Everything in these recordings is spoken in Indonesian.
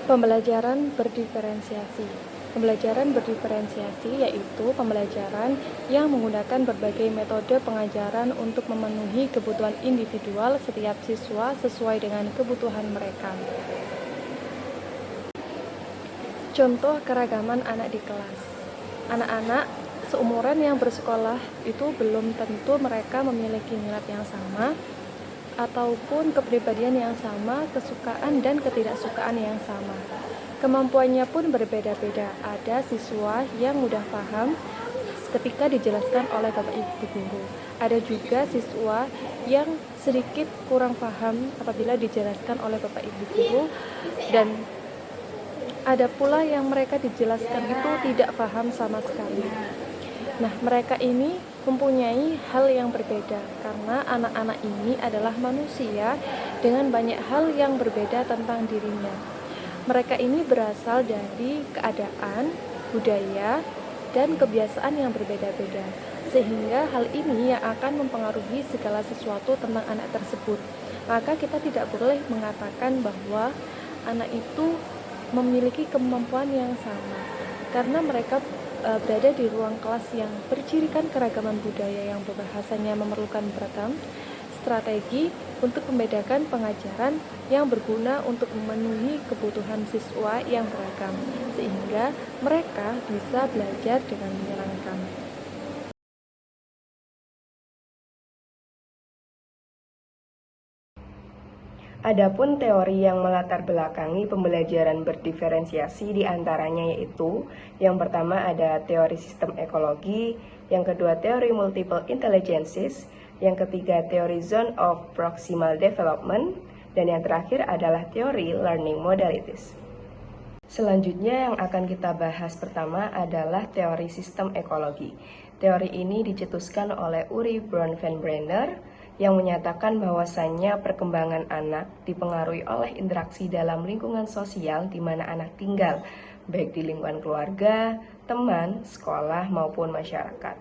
Pembelajaran berdiferensiasi. Pembelajaran berdiferensiasi yaitu pembelajaran yang menggunakan berbagai metode pengajaran untuk memenuhi kebutuhan individual setiap siswa sesuai dengan kebutuhan mereka. Contoh keragaman anak di kelas. Anak-anak seumuran yang bersekolah itu belum tentu mereka memiliki minat yang sama ataupun kepribadian yang sama, kesukaan dan ketidaksukaan yang sama. Kemampuannya pun berbeda-beda. Ada siswa yang mudah paham ketika dijelaskan oleh Bapak Ibu guru. Ada juga siswa yang sedikit kurang paham apabila dijelaskan oleh Bapak Ibu guru, dan ada pula yang mereka dijelaskan itu tidak paham sama sekali. Nah, mereka ini mempunyai hal yang berbeda karena anak-anak ini adalah manusia dengan banyak hal yang berbeda tentang dirinya. Mereka ini berasal dari keadaan, budaya, dan kebiasaan yang berbeda-beda, sehingga hal ini yang akan mempengaruhi segala sesuatu tentang anak tersebut. Maka kita tidak boleh mengatakan bahwa anak itu memiliki kemampuan yang sama, karena mereka berada di ruang kelas yang bercirikan keragaman budaya yang berbahasanya memerlukan beragam strategi untuk membedakan pengajaran yang berguna untuk memenuhi kebutuhan siswa yang beragam, sehingga mereka bisa belajar dengan menyenangkan. Adapun teori yang melatar belakangi pembelajaran berdiferensiasi diantaranya yaitu yang pertama ada teori sistem ekologi, yang kedua teori multiple intelligences, yang ketiga teori zone of proximal development, dan yang terakhir adalah teori learning modalities. Selanjutnya yang akan kita bahas pertama adalah teori sistem ekologi. Teori ini dicetuskan oleh Uri Bronfenbrenner yang menyatakan bahwasannya perkembangan anak dipengaruhi oleh interaksi dalam lingkungan sosial di mana anak tinggal, baik di lingkungan keluarga, teman, sekolah, maupun masyarakat.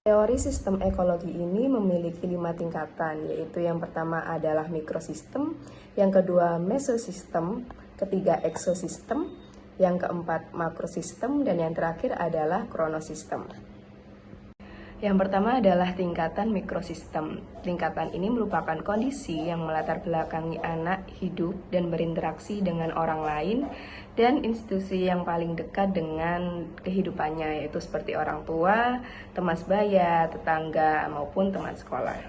Teori sistem ekologi ini memiliki 5 tingkatan, yaitu yang pertama adalah mikrosistem, yang kedua mesosistem, ketiga eksosistem, yang keempat makrosistem, dan yang terakhir adalah kronosistem. Yang pertama adalah tingkatan mikrosistem. Tingkatan ini merupakan kondisi yang melatar belakangi anak hidup dan berinteraksi dengan orang lain dan institusi yang paling dekat dengan kehidupannya, yaitu seperti orang tua, teman sebaya, tetangga, maupun teman sekolah.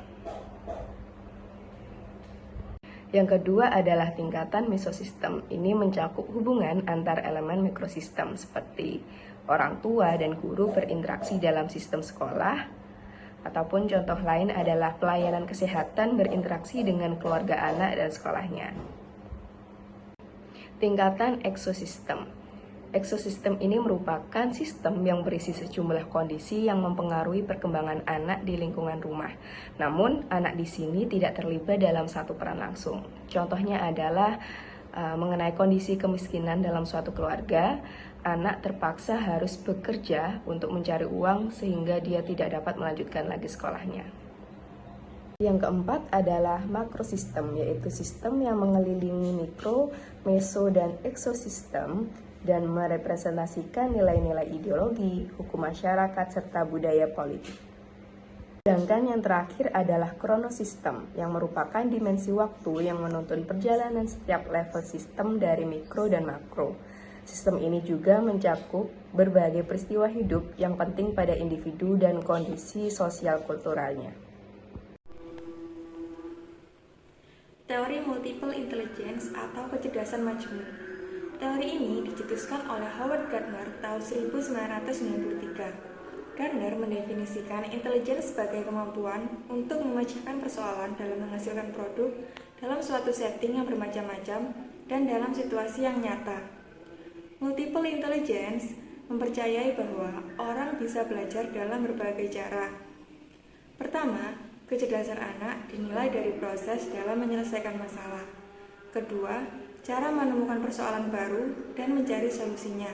Yang kedua adalah tingkatan mesosistem. Ini mencakup hubungan antar elemen mikrosistem seperti orang tua dan guru berinteraksi dalam sistem sekolah, ataupun contoh lain adalah pelayanan kesehatan berinteraksi dengan keluarga anak dan sekolahnya. Tingkatan eksosistem. Eksosistem ini merupakan sistem yang berisi sejumlah kondisi yang mempengaruhi perkembangan anak di lingkungan rumah. Namun, anak di sini tidak terlibat dalam satu peran langsung. Contohnya adalah mengenai kondisi kemiskinan dalam suatu keluarga, anak terpaksa harus bekerja untuk mencari uang sehingga dia tidak dapat melanjutkan lagi sekolahnya. Yang keempat adalah makrosistem, yaitu sistem yang mengelilingi mikro, meso, dan eksosistem dan merepresentasikan nilai-nilai ideologi, hukum masyarakat, serta budaya politik. Sedangkan yang terakhir adalah kronosistem, yang merupakan dimensi waktu yang menuntun perjalanan setiap level sistem dari mikro dan makro. Sistem ini juga mencakup berbagai peristiwa hidup yang penting pada individu dan kondisi sosial kulturalnya. Teori multiple intelligence atau kecerdasan majemuk. Teori ini dicetuskan oleh Howard Gardner tahun 1993. Gardner mendefinisikan intelijen sebagai kemampuan untuk memecahkan persoalan dalam menghasilkan produk dalam suatu setting yang bermacam-macam dan dalam situasi yang nyata. Multiple intelligence mempercayai bahwa orang bisa belajar dalam berbagai cara. Pertama, kecerdasan anak dinilai dari proses dalam menyelesaikan masalah. Kedua, cara menemukan persoalan baru dan mencari solusinya.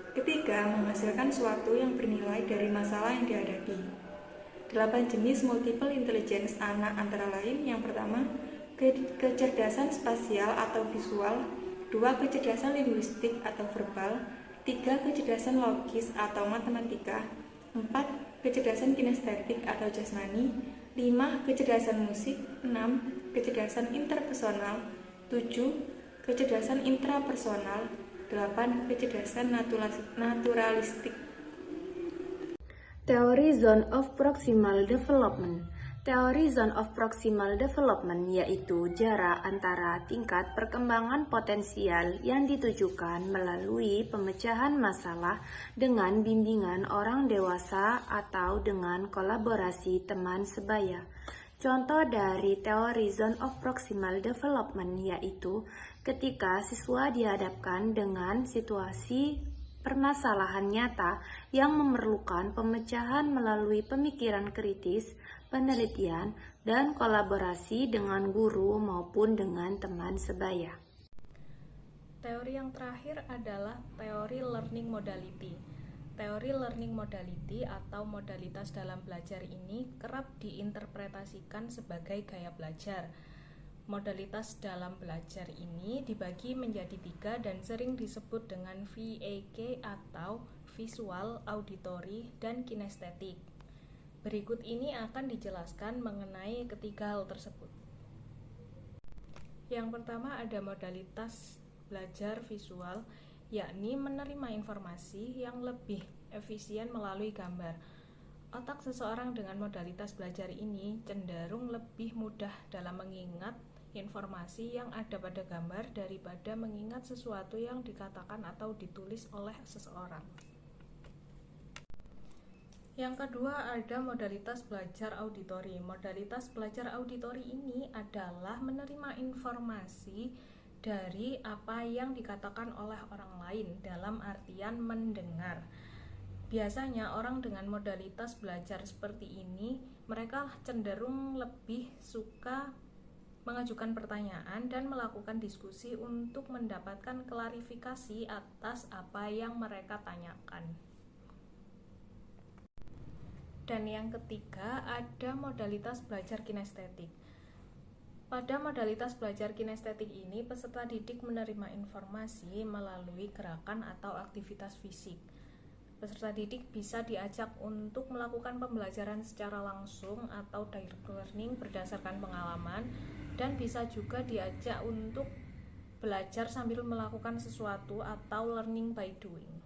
Ketiga, menghasilkan sesuatu yang bernilai dari masalah yang dihadapi. 8 jenis multiple intelligence anak antara lain: yang pertama, kecerdasan spasial atau visual, 2 kecerdasan linguistik atau verbal, 3 kecerdasan logis atau matematika, 4 kecerdasan kinestetik atau jasmani, 5 kecerdasan musik, 6 kecerdasan interpersonal, 7 kecerdasan intrapersonal, 8 kecerdasan naturalistik. Teori Zone of Proximal Development. Teori Zone of Proximal Development yaitu jarak antara tingkat perkembangan potensial yang ditujukan melalui pemecahan masalah dengan bimbingan orang dewasa atau dengan kolaborasi teman sebaya. Contoh dari teori Zone of Proximal Development yaitu ketika siswa dihadapkan dengan situasi permasalahan nyata yang memerlukan pemecahan melalui pemikiran kritis, penelitian, dan kolaborasi dengan guru maupun dengan teman sebaya. Teori yang terakhir adalah teori learning modality. Teori learning modality atau modalitas dalam belajar ini kerap diinterpretasikan sebagai gaya belajar. Modalitas dalam belajar ini dibagi menjadi 3 dan sering disebut dengan VAK atau visual, auditory, dan kinestetik. Berikut ini akan dijelaskan mengenai ketiga hal tersebut. Yang pertama ada modalitas belajar visual, yakni menerima informasi yang lebih efisien melalui gambar. Otak seseorang dengan modalitas belajar ini cenderung lebih mudah dalam mengingat informasi yang ada pada gambar daripada mengingat sesuatu yang dikatakan atau ditulis oleh seseorang. Yang kedua ada modalitas belajar auditori. Modalitas belajar auditori ini adalah menerima informasi dari apa yang dikatakan oleh orang lain dalam artian mendengar. Biasanya orang dengan modalitas belajar seperti ini, mereka cenderung lebih suka mengajukan pertanyaan dan melakukan diskusi untuk mendapatkan klarifikasi atas apa yang mereka tanyakan. Dan yang ketiga ada modalitas belajar kinestetik. Pada modalitas belajar kinestetik ini, peserta didik menerima informasi melalui gerakan atau aktivitas fisik. Peserta didik bisa diajak untuk melakukan pembelajaran secara langsung atau direct learning berdasarkan pengalaman, dan bisa juga diajak untuk belajar sambil melakukan sesuatu atau learning by doing.